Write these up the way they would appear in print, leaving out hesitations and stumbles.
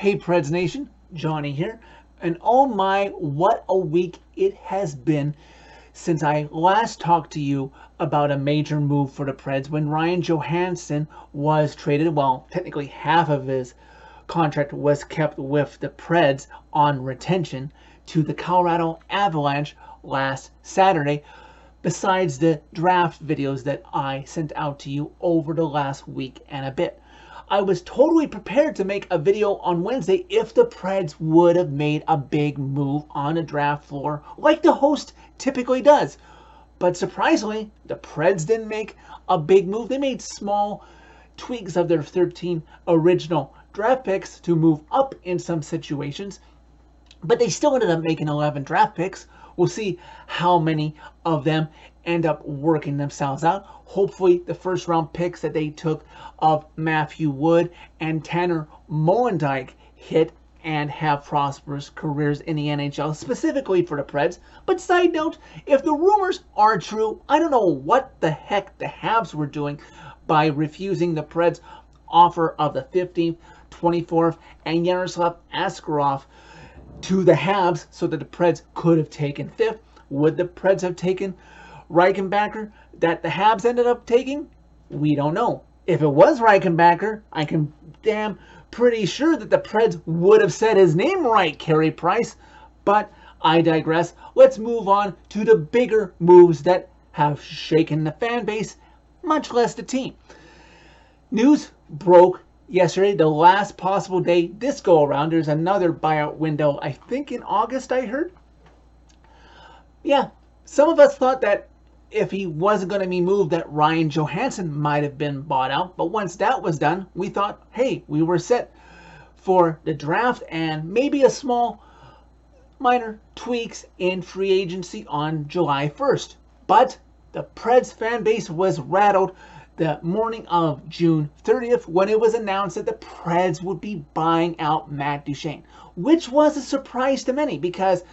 Hey Preds Nation, Johnny here, and oh my, what a week it has been since I last talked to you about a major move for the Preds when Ryan Johansson was traded. Well, technically half of his contract was kept with the Preds on retention to the Colorado Avalanche last Saturday, besides the draft videos that I sent out to you over the last week and a bit. I was totally prepared to make a video on Wednesday if the Preds would have made a big move on the draft floor like the host typically does. But surprisingly, the Preds didn't make a big move. They made small tweaks of their 13 original draft picks to move up in some situations, but they still ended up making 11 draft picks. We'll see how many of them end up working themselves out. Hopefully, the first round picks that they took of Matthew Wood and Tanner Molendyk hit and have prosperous careers in the NHL, specifically for the Preds. But side note, if the rumors are true, I don't know what the heck the Habs were doing by refusing the Preds' offer of the 15th, 24th, and Yaroslav Askarov to the Habs so that the Preds could have taken 5th. Would the Preds have taken Reichenbacker that the Habs ended up taking? We don't know. If it was Reichenbacker, I can damn pretty sure that the Preds would have said his name right, Carey Price. But I digress. Let's move on to the bigger moves that have shaken the fan base, much less the team. News broke yesterday, the last possible day this go around. There's another buyout window, I think in August, I heard. Yeah, some of us thought that if he wasn't going to be moved, that Ryan Johansson might have been bought out. But once that was done, we thought, hey, we were set for the draft and maybe a small minor tweaks in free agency on July 1st. But the Preds fan base was rattled the morning of June 30th when it was announced that the Preds would be buying out Matt Duchene, which was a surprise to many because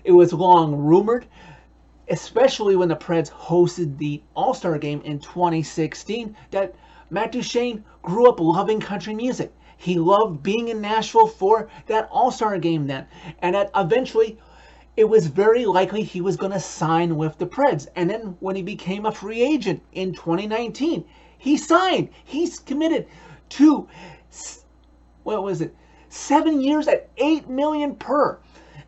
it was long rumored, especially when the Preds hosted the All-Star Game in 2016, that Matt Duchene grew up loving country music. He loved being in Nashville for that All-Star Game then, and that eventually it was very likely he was going to sign with the Preds. And then when he became a free agent in 2019, he signed. He's committed to, 7 years at $8 million per.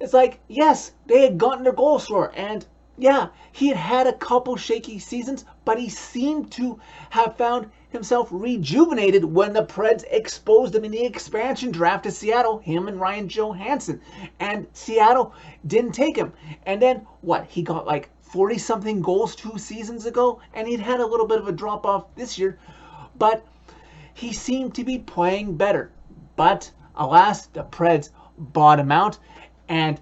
It's like, yes, they had gotten their goal scorer, and yeah, he had had a couple shaky seasons, but he seemed to have found himself rejuvenated when the Preds exposed him in the expansion draft to Seattle, him and Ryan Johansson. And Seattle didn't take him. And then, he got like 40-something goals 2 seasons ago, and he'd had a little bit of a drop-off this year. But he seemed to be playing better. But, alas, the Preds bought him out, and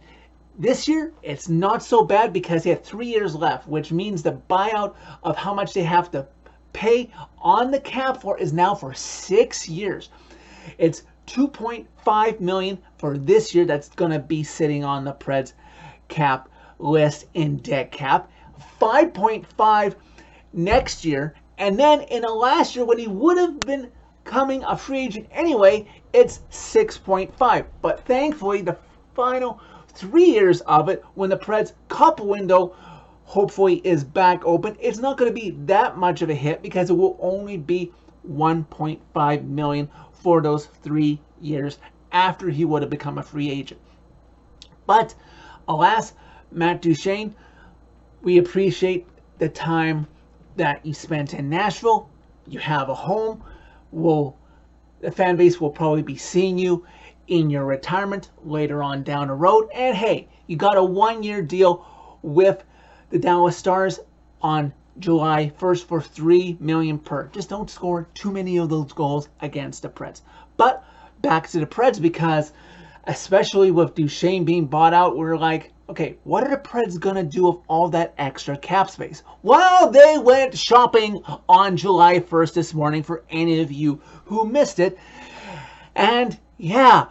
this year, it's not so bad because he had 3 years left, which means the buyout of how much they have to pay on the cap for is now for 6 years. It's $2.5 million for this year that's going to be sitting on the Preds cap list in dead cap. $5.5 next year. And then in the last year when he would have been becoming a free agent anyway, it's $6.5. But thankfully, the final 3 years of it, when the Preds cup window hopefully is back open, it's not going to be that much of a hit because it will only be $1.5 million for those 3 years after he would have become a free agent. But alas, Matt Duchene, we appreciate the time that you spent in Nashville. You have a home. The fan base will probably be seeing you in your retirement later on down the road. And hey, you got a 1-year deal with the Dallas Stars on July 1st for $3 million per. Just don't score too many of those goals against the Preds. But back to the Preds, because especially with Duchene being bought out, we're like, okay, what are the Preds going to do with all that extra cap space? Well, they went shopping on July 1st this morning for any of you who missed it. And yeah,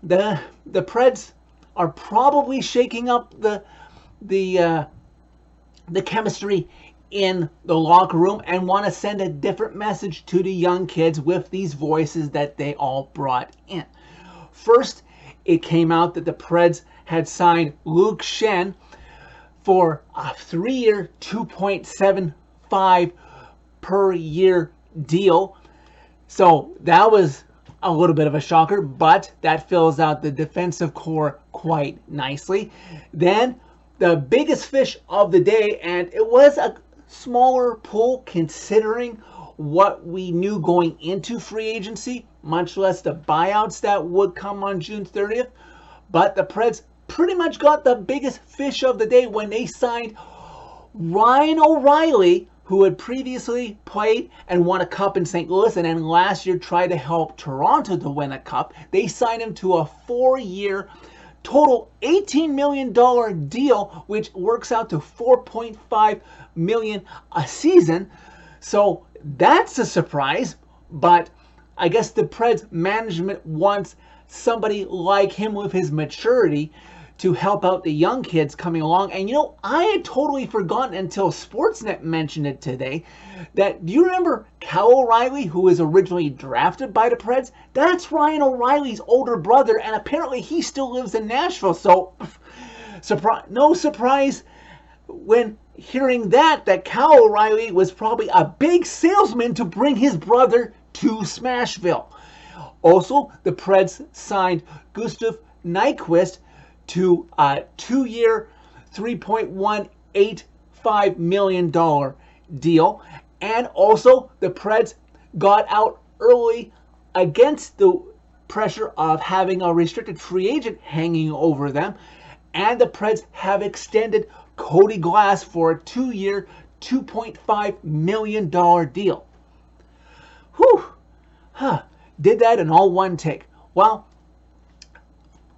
the Preds are probably shaking up the chemistry in the locker room and want to send a different message to the young kids with these voices that they all brought in. First, it came out that the Preds had signed Luke Schenn for a 3-year, $2.75 per year deal. So that was a little bit of a shocker, but that fills out the defensive core quite nicely. Then the biggest fish of the day, and it was a smaller pool considering what we knew going into free agency, much less the buyouts that would come on June 30th. But the Preds pretty much got the biggest fish of the day when they signed Ryan O'Reilly, who had previously played and won a cup in St. Louis and then last year tried to help Toronto to win a cup. They signed him to a 4-year, total $18 million deal, which works out to $4.5 million a season. So that's a surprise, but I guess the Preds management wants somebody like him with his maturity to help out the young kids coming along. And you know, I had totally forgotten until Sportsnet mentioned it today that, do you remember Cal O'Reilly, who was originally drafted by the Preds? That's Ryan O'Reilly's older brother, and apparently he still lives in Nashville. So no surprise when hearing that Cal O'Reilly was probably a big salesman to bring his brother to Smashville. Also, the Preds signed Gustav Nyquist to a 2-year, $3.185 million deal. And also, the Preds got out early against the pressure of having a restricted free agent hanging over them. And the Preds have extended Cody Glass for a 2-year, $2.5 million deal. Whew! Did that in all one take. Well,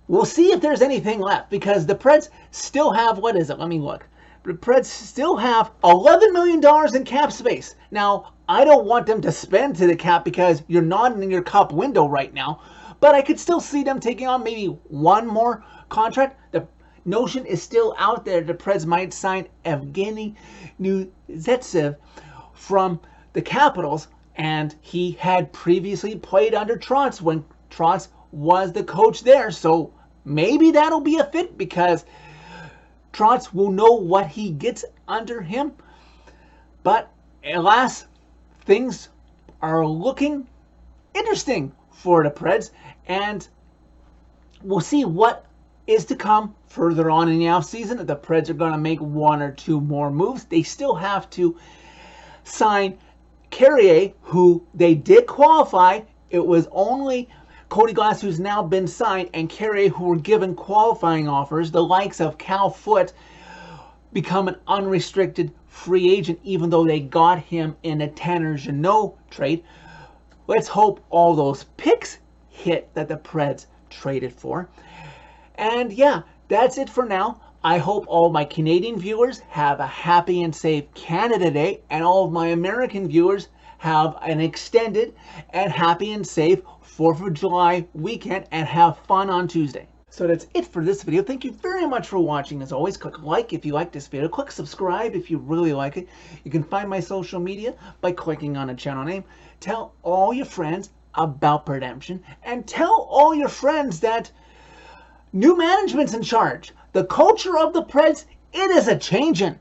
we'll see if there's anything left, because the Preds still have, what is it? Let me look. The Preds still have $11 million in cap space. Now, I don't want them to spend to the cap because you're not in your cup window right now, but I could still see them taking on maybe one more contract. The notion is still out there the Preds might sign Evgeny Nuzhetsev from the Capitals, and he had previously played under Trotz when Trotz was the coach there. So maybe that'll be a fit because Trotz will know what he gets under him. But alas, things are looking interesting for the Preds, and we'll see what is to come further on in the offseason. The Preds are going to make 1 or 2 more moves. They still have to sign Carrier, who they did qualify. It was only Cody Glass, who's now been signed, and Carrier, who were given qualifying offers. The likes of Cal Foote become an unrestricted free agent, even though they got him in a Tanner Jeannot trade. Let's hope all those picks hit that the Preds traded for. And yeah, that's it for now. I hope all my Canadian viewers have a happy and safe Canada Day, and all of my American viewers have an extended and happy and safe 4th of July weekend and have fun on Tuesday. So that's it for this video. Thank you very much for watching. As always, click like if you like this video. Click subscribe if you really like it. You can find my social media by clicking on a channel name. Tell all your friends about Redemption, and tell all your friends that new management's in charge. The culture of the Preds, it is a changing.